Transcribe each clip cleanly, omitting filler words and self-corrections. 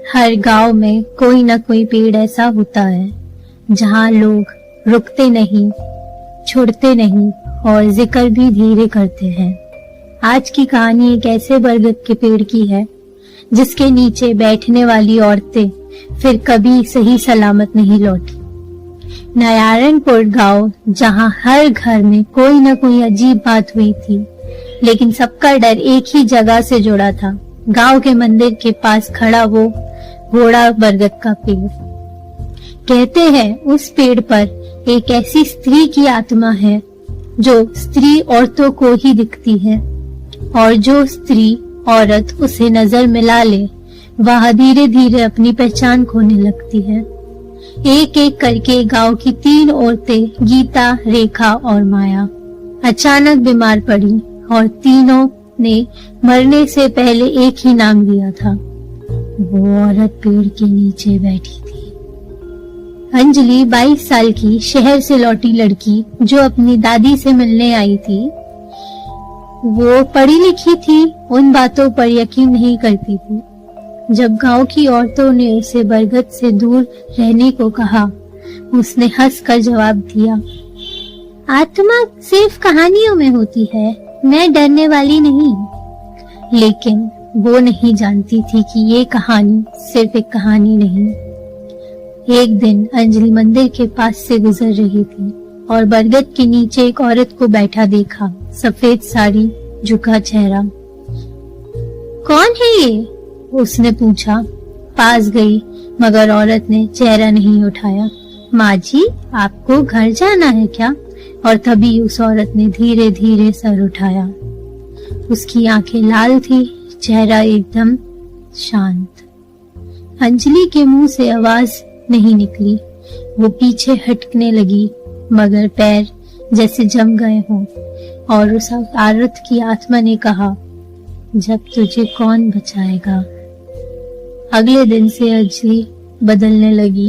हर गांव में कोई ना कोई पेड़ ऐसा होता है जहां लोग रुकते नहीं, छोड़ते नहीं और जिक्र भी धीरे करते हैं। आज की कहानी एक ऐसे बरगद के पेड़ की है जिसके नीचे बैठने वाली औरतें फिर कभी सही सलामत नहीं लौटी। नारायणपुर गांव, जहां हर घर में कोई न कोई अजीब बात हुई थी, लेकिन सबका डर एक ही जगह से जुड़ा था। गांव के मंदिर के पास खड़ा वो घोड़ा बरगद का पेड़। कहते हैं उस पेड़ पर एक ऐसी स्त्री की आत्मा है जो स्त्री औरतों को ही दिखती है, और जो स्त्री औरत उसे नजर मिला ले वह धीरे धीरे अपनी पहचान खोने लगती है। एक एक करके गांव की 3 औरतें, गीता, रेखा और माया, अचानक बीमार पड़ी और तीनों ने मरने से पहले एक ही नाम लिया था। वो औरत पेड़ के नीचे बैठी थी। अंजलि 22 साल की शहर से लौटी लड़की जो अपनी दादी से मिलने आई थी। वो पढ़ी लिखी थी, उन बातों पर यकीन नहीं करती थी। जब गांव की औरतों ने उसे बरगद से दूर रहने को कहा, उसने हंसकर जवाब दिया, आत्मा सिर्फ कहानियों में होती है, मैं डरने वाली नहीं। लेकिन वो नहीं जानती थी कि ये कहानी सिर्फ एक कहानी नहीं। एक दिन अंजलि मंदिर के पास से गुजर रही थी और बरगद के नीचे एक औरत को बैठा देखा, सफेद साड़ी, झुका चेहरा। कौन है ये? उसने पूछा। पास गई मगर औरत ने चेहरा नहीं उठाया। माँ जी, आपको घर जाना है क्या? और तभी उस औरत ने धीरे धीरे सर उठाया। उसकी आंखें लाल थी, चेहरा एकदम शांत। अंजलि के मुंह से आवाज नहीं निकली। वो पीछे हटकने लगी मगर पैर जैसे जम गए हों, और उस औरत की आत्मा ने कहा, जब तुझे कौन बचाएगा। अगले दिन से अंजलि बदलने लगी।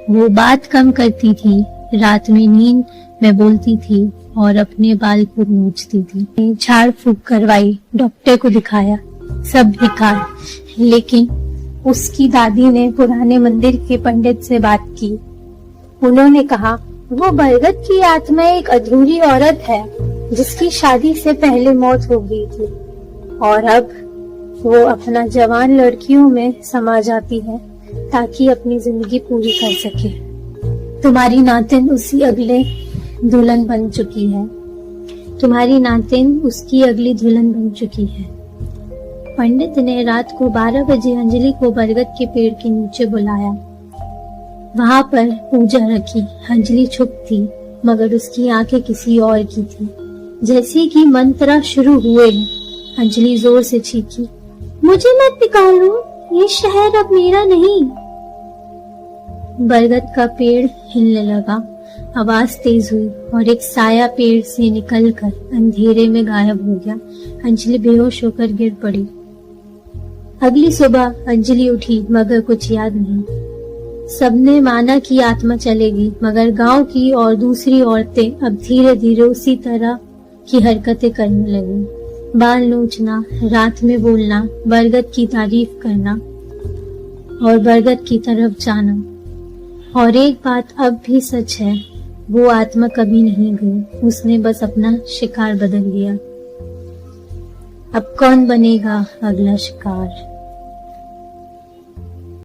वो बात कम करती थी, रात में नींद में बोलती थी और अपने बाल को नोचती थी। झाड़ फूक करवाई, डॉक्टर को दिखाया, सब बेकार। लेकिन उसकी दादी ने पुराने मंदिर के पंडित से बात की। उन्होंने कहा, वो बरगद की आत्मा एक अधूरी औरत है जिसकी शादी से पहले मौत हो गई थी, और अब वो अपना जवान लड़कियों में समा जाती है ताकि अपनी जिंदगी पूरी कर सके। तुम्हारी नातिन उसी अगले दुल्हन बन चुकी है। तुम्हारी नातिन उसकी अगली दुल्हन बन चुकी है। पंडित ने रात को 12 बजे अंजलि को बरगद के पेड़ के नीचे बुलाया। वहां पर पूजा रखी। अंजलि चुप थी मगर उसकी आंखें किसी और की थी। जैसे कि मंत्र शुरू हुए, अंजलि जोर से चीखी, मुझे मत निकालो, ये शहर अब मेरा नहीं। बरगद का पेड़ हिलने लगा, आवाज तेज हुई और एक साया पेड़ से निकलकर अंधेरे में गायब हो गया। अंजलि बेहोश होकर गिर पड़ी। अगली सुबह अंजलि उठी मगर कुछ याद नहीं। सबने माना कि आत्मा चलेगी, मगर गांव की और दूसरी औरतें अब धीरे धीरे उसी तरह की हरकतें करने लगी। बाल नोचना, रात में बोलना, बरगद की तारीफ करना और बरगद की तरफ जाना। और एक बात अब भी सच है, वो आत्मा कभी नहीं गई, उसने बस अपना शिकार बदल लिया। अब कौन बनेगा अगला शिकार?